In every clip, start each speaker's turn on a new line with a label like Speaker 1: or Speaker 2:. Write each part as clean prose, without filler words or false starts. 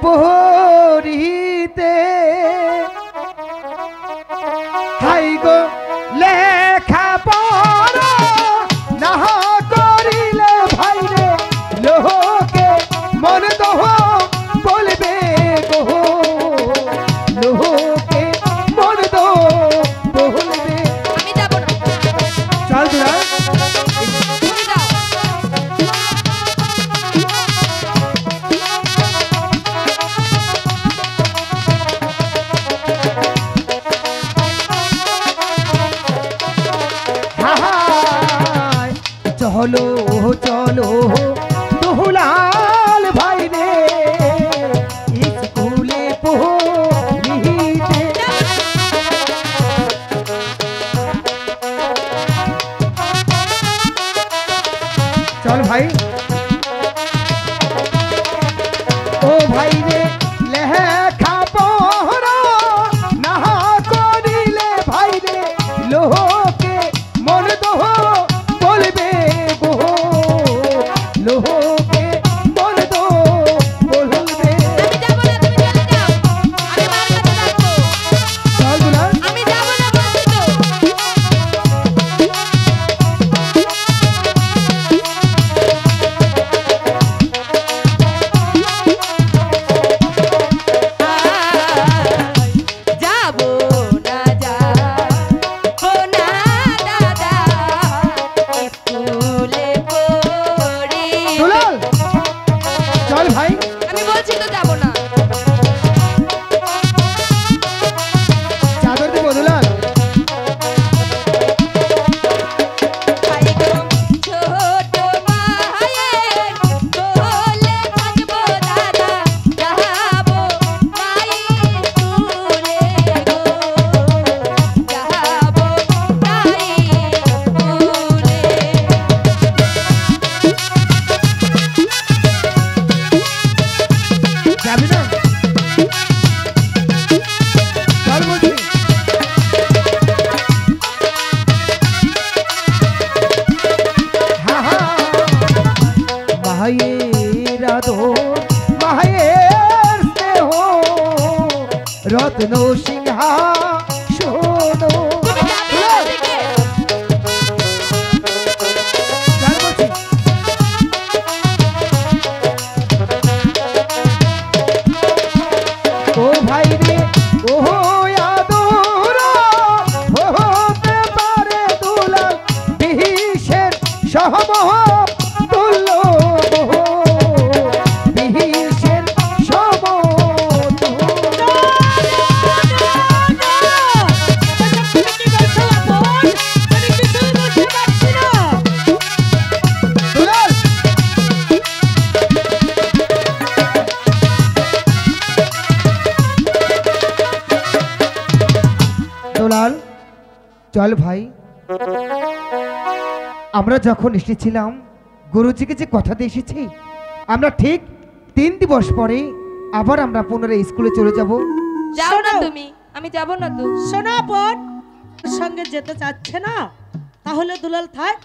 Speaker 1: পড়িতে হাই গো লেখা পড়া না করিলে ভাই রে লোকে মন দোহ বলবে গো লোকে মন দোহ বলবে।
Speaker 2: আমি যাব না।
Speaker 1: চল দুলা
Speaker 2: তুমি যাও।
Speaker 1: হায় চলো চলো দুলাল ভাই রে স্কুলে পড়িতে। চল ভাই ও ভাই রে লেখা পড়া না করিলে ভাই রে লোকে মন দোহ বলবে গো লোকে মন দোহ বলবে।
Speaker 2: আমি যাব না, তুমি চলে যাও। আমি মার কাছে থাকবো।
Speaker 1: চল দুলাল
Speaker 2: আমি যাব না বলছি তো। যাবো না যাবো না দাদা স্কুলে পড়ি।
Speaker 1: দুলাল চল ভাই
Speaker 2: আমি বলছি তো যাব না।
Speaker 1: চাদর দিব দুলাল।
Speaker 2: ভাই গো ছোট মায়ের কোলে থাকবো দাদা যাবো মাই স্কুলে গো যাবো মাই স্কুলে।
Speaker 1: যাবি না চল বলছি। মায়ের আদর মায়ের স্নেহ রত্ন সিংহাসন।
Speaker 2: তুমি যাবে না থেকে?
Speaker 1: চল বলছি। ও ভাই রে ও আদর হতে পারে দুলাল বিশের সহমহ তুল্য বিশের সমতুল্য। দুলাল দুলাল চল ভাই আমরা যখন এসেছিলাম গুরুজিকে যে কথা দিয়ে এসেছি আমরা ঠিক 3 দিবস পরে আবার আমরা পুনরায় স্কুলে চলে যাব।
Speaker 2: যাও না তুমি। আমি যাব না তো।
Speaker 3: শোনা বোন ওর সঙ্গে যেতে চাচ্ছে না, তাহলে দুলাল থাক,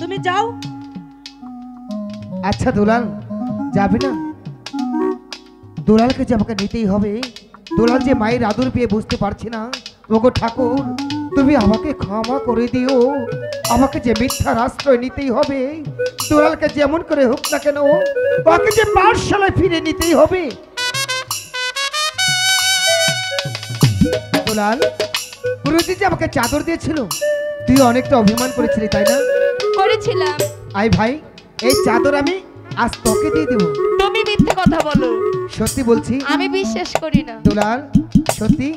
Speaker 3: তুমি যাও।
Speaker 1: আচ্ছা দুলাল যাবে না? দুলালকে যে আমাকে নিতেই হবে। দুলাল যে মায়ের আদর পেয়ে বুঝতে পারছি না। ওগো ঠাকুর তুমি আমাকে ক্ষমা করে দিও। আমাকে যে মিথ্যার আশ্রয় নিতেই হবে। দুলালকে যেমন করে হোক না কেন ওকে যে পাঠশালায় ফিরে নিতেই হবে। দুলাল গুরুজি যে আমাকে চাদর দিয়েছিল তুই অনেকটা অভিমান করেছিলি তাই না?
Speaker 2: করেছিলাম।
Speaker 1: আই ভাই এই চাদর আমি আজ তোকে দিয়ে দেবো।
Speaker 2: তুমি মিথ্যে কথা বলো।
Speaker 1: সত্যি বলছি।
Speaker 2: আমি বিশ্বাস করি না।
Speaker 1: দুলাল সত্যি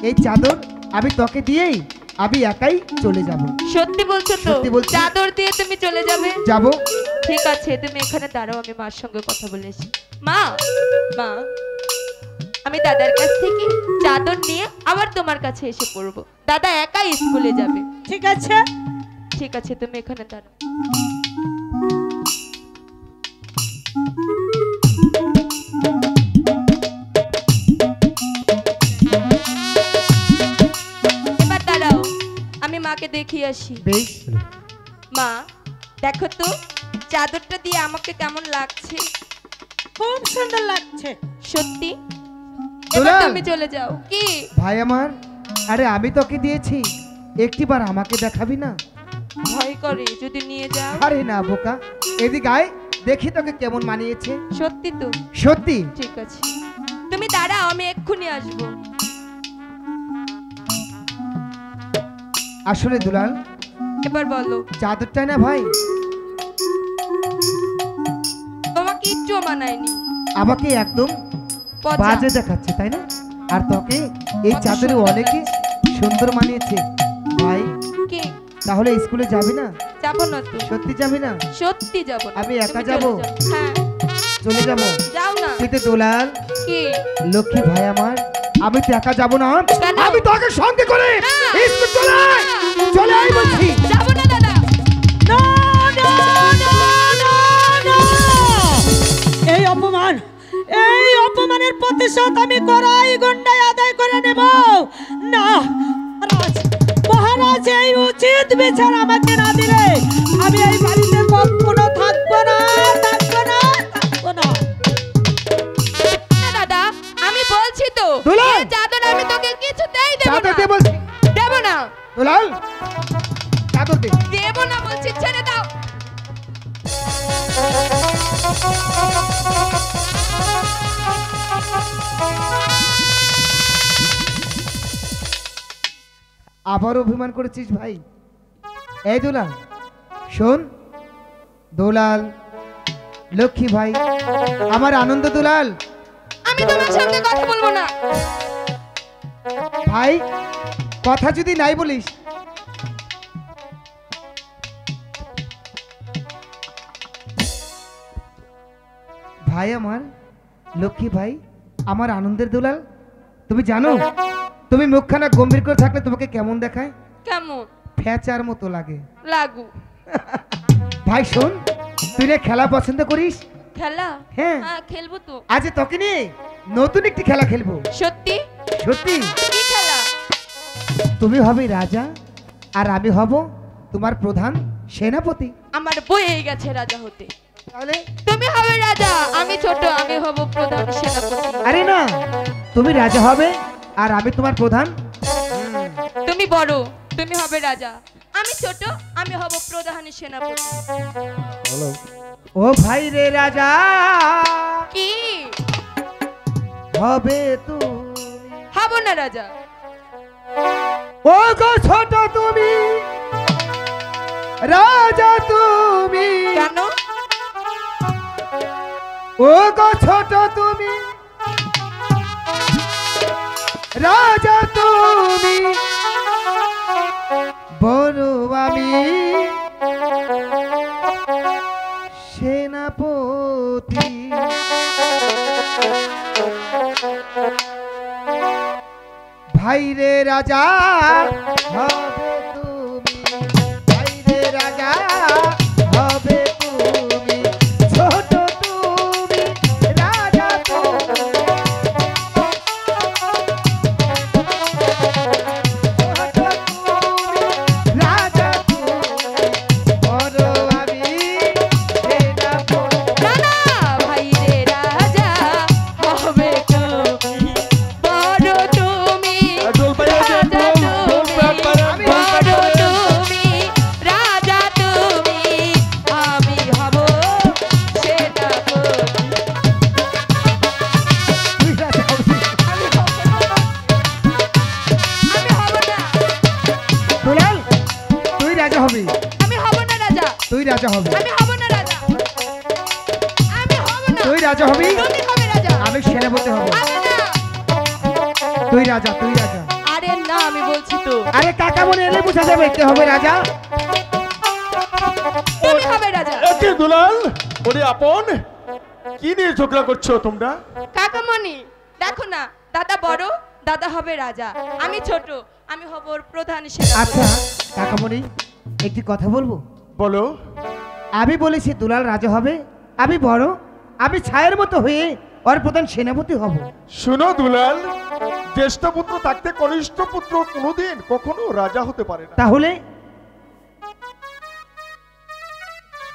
Speaker 1: এই চাদর আমি তোকে দিয়েই আমি একাই চলে যাব।
Speaker 2: সত্যি বলছো তো?
Speaker 1: সত্যি বলছি।
Speaker 2: চাদর দিয়ে তুমি চলে যাবে?
Speaker 1: যাব।
Speaker 2: ঠিক আছে তুমি এখানে দাঁড়াও, আমি মার সঙ্গে কথা বলেছি। মা মা আমি দাদার কাছ থেকে চাদর নিয়ে আবার তোমার কাছে এসে পড়বো। দাদা একাই স্কুলে যাবে।
Speaker 3: ঠিক আছে
Speaker 2: ঠিক আছে তুমি এখানে দাঁড়াও। এবার দাঁড়াও, আমি মাকে দেখিয়ে আসি।
Speaker 1: বেশ
Speaker 2: মা দেখো তো চাদরটা দিয়ে আমাকে কেমন লাগছে?
Speaker 3: খুব সুন্দর লাগছে।
Speaker 2: সত্যি? এবার
Speaker 1: দুলাল।
Speaker 2: তুমি চলে যাও। কি?
Speaker 1: ভাই আমার, আরে আমি তোকে দিয়েছি, একটিবার আমাকে দেখাবি না?
Speaker 2: ভয় করে যদি নিয়ে যাও।
Speaker 1: আরে না বোকা, এদিকে আয়, দেখি তোকে কেমন মানিয়েছে।
Speaker 2: সত্যি তো?
Speaker 1: সত্যি।
Speaker 2: ঠিক আছে, তুমি দাঁড়াও, আমি এক্ষুনি আসবো।
Speaker 1: আসলে দুলাল,
Speaker 2: এবার বলো।
Speaker 1: চাদরটাই না ভাই,
Speaker 2: তোমাকে কিচ্ছু মানায়নি।
Speaker 1: আমাকে একদম
Speaker 2: পচা।
Speaker 1: বাজে দেখাচ্ছে তাই না? আর তোকে এই
Speaker 2: কত
Speaker 1: চাদরে
Speaker 2: সুন্দর
Speaker 1: অনেকে সুন্দর মানিয়েছে ভাই।
Speaker 2: কি?
Speaker 1: তাহলে স্কুলে যাবি না?
Speaker 2: যাবো না তো।
Speaker 1: সত্যি যাবি না?
Speaker 2: সত্যি যাবো না।
Speaker 1: আমি একা
Speaker 2: তুমি
Speaker 1: যাবো?
Speaker 2: চলে যাও। হ্যাঁ,
Speaker 1: চলে যাবো।
Speaker 2: যাও না।
Speaker 1: তুই তো দুলাল,
Speaker 2: কি?
Speaker 1: লক্ষ্মী ভাই আমার, আমি তো একা যাবো না,
Speaker 2: কেন?
Speaker 1: আমি তোকে সঙ্গে করে
Speaker 2: না।
Speaker 1: স্কুল চলে আয়। চলে আয় বলছি।
Speaker 2: যাবো না দাদা।
Speaker 3: না, না, না, না, না। এই অপমান, এই অপমানের প্রতিশোধ আমি করাই গন্ডায় আদায় করে নেব। না রাজ, মহারাজ এই উচিত বিচার আমাকে না দিলে আমি এই বাড়িতে কখনো থাকবো না, থাকবো না, থাকবো না।
Speaker 2: না দাদা, আমি বলছি তো,
Speaker 1: দুলাল।
Speaker 2: এই চাদর আমি তোকে কিছুতেই দেব
Speaker 1: চাদর
Speaker 2: না।
Speaker 1: দে বলছি।
Speaker 2: দেব না।
Speaker 1: দুলাল, চাদর দে।
Speaker 2: দেব না বলছি, ছেড়ে দাও।
Speaker 1: আবার অভিমান করেছিস ভাই? এই দুলাল শোন, দুলাল, লক্ষ্মী ভাই আমার, আনন্দ দুলাল
Speaker 2: আমি তোমার সঙ্গে কথা বলবো না।
Speaker 1: ভাই, কথা যদি নাই বলিস। ভাই আমার, লক্ষ্মী ভাই আমার, আনন্দের দুলাল, তুমি জানো তুমি মুখখানা গম্ভীর করে থাকলে তোমাকে কেমন দেখায়?
Speaker 2: কেমন
Speaker 1: ফ্যাচার মতো লাগে।
Speaker 2: লাগু?
Speaker 1: ভাই শোন, তুই না খেলা পছন্দ করিস?
Speaker 2: খেলা?
Speaker 1: হ্যাঁ।
Speaker 2: হ্যাঁ, খেলবো তো।
Speaker 1: আজ তোকে নিয়ে নতুন একটি খেলা খেলবো।
Speaker 2: সত্যি?
Speaker 1: সত্যি।
Speaker 2: কি খেলা?
Speaker 1: তুমি হবে রাজা আর আমি হব তোমার প্রধান সেনাপতি।
Speaker 2: আমার বই হয়ে গেছে রাজা হতে।
Speaker 1: তাহলে
Speaker 2: তুমি হবে রাজা, আমি ছোট, আমি হব প্রধান সেনাপতি।
Speaker 1: আরে না, তুমি রাজা হবে আর আমি তোমার প্রধান।
Speaker 2: তুমি বড়, তুমি হবে রাজা, আমি ছোট, আমি হব প্রধান সেনাপতি।
Speaker 1: ও ভাই রে রাজা
Speaker 2: কি
Speaker 1: হবে তুমি।
Speaker 2: হব না রাজা?
Speaker 1: ও গো ছোট তুমি রাজা তুমি।
Speaker 2: কেন?
Speaker 1: ও গো ছোট তুমি রাজা তুমি, বড় আমি সেনাপতি। ভাই রে রাজা হবে তুমি, ভাই রে রাজা হবে তুমি, ছোট তুমি রাজা তুমি, ছোট তুমি রাজা তুমি, বড় আমি সেনাপতি।
Speaker 2: না না, ভাই রে রাজা হবে তুমি, বড় তুমি রাজা তুমি, বড় তুমি রাজা তুমি, আমি হব সেনাপতি।
Speaker 1: তুই রাজা হবি।
Speaker 2: আমি হব না।
Speaker 1: দুলাল, তুই রাজা হবি।
Speaker 2: আমি হব না রাজা।
Speaker 1: তুই রাজা হবি।
Speaker 2: আমি হব না রাজা। আমি হব না।
Speaker 1: তুই রাজা হবি।
Speaker 2: তুমি হবে রাজা।
Speaker 1: আমি সেনাপতি হব।
Speaker 2: আমি না।
Speaker 1: তুই রাজা, তুই রাজা।
Speaker 2: আরে না, আমি বলছি তো।
Speaker 1: আরে কাকা বলে এলে বোঝা যাবে কে হবে রাজা।
Speaker 2: তুমি হবে রাজা।
Speaker 4: একে দুলাল, ওরে আপন, কি নিয়ে ঝগড়া করছো তোমরা?
Speaker 2: কাকামণি, দেখো না, দাদা বড়, দাদা হবে রাজা, আমি ছোট, আমি হব ওর প্রধান সেনাপতি।
Speaker 1: আচ্ছা কাকামণি, একটি কথা বলবো?
Speaker 4: বলো।
Speaker 1: আমি বলেছি দুলাল রাজা হবে, আমি বড়, আমি ছায়ের মতো হয়ে ওর প্রধান সেনাপতি হব।
Speaker 4: শুনো দুলাল, জ্যেষ্ঠ পুত্র থাকতে কনিষ্ঠ পুত্র কোনোদিন কখনো রাজা হতে পারে না।
Speaker 1: তাহলে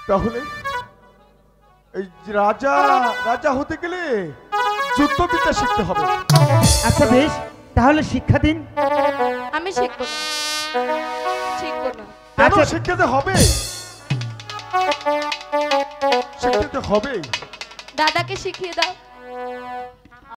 Speaker 4: তাহলে এই যে রাজা হতে গেলে যুদ্ধবিদ্যা শিখতে হবে।
Speaker 1: আচ্ছা বেশ, তাহলে শিক্ষা দিন।
Speaker 2: আমি শিখবো না, শিখবো না।
Speaker 4: কেন
Speaker 1: আচ্ছা।
Speaker 4: শিখতে হবে? শিখতে হবে।
Speaker 2: দাদাকে শিখিয়ে দাও।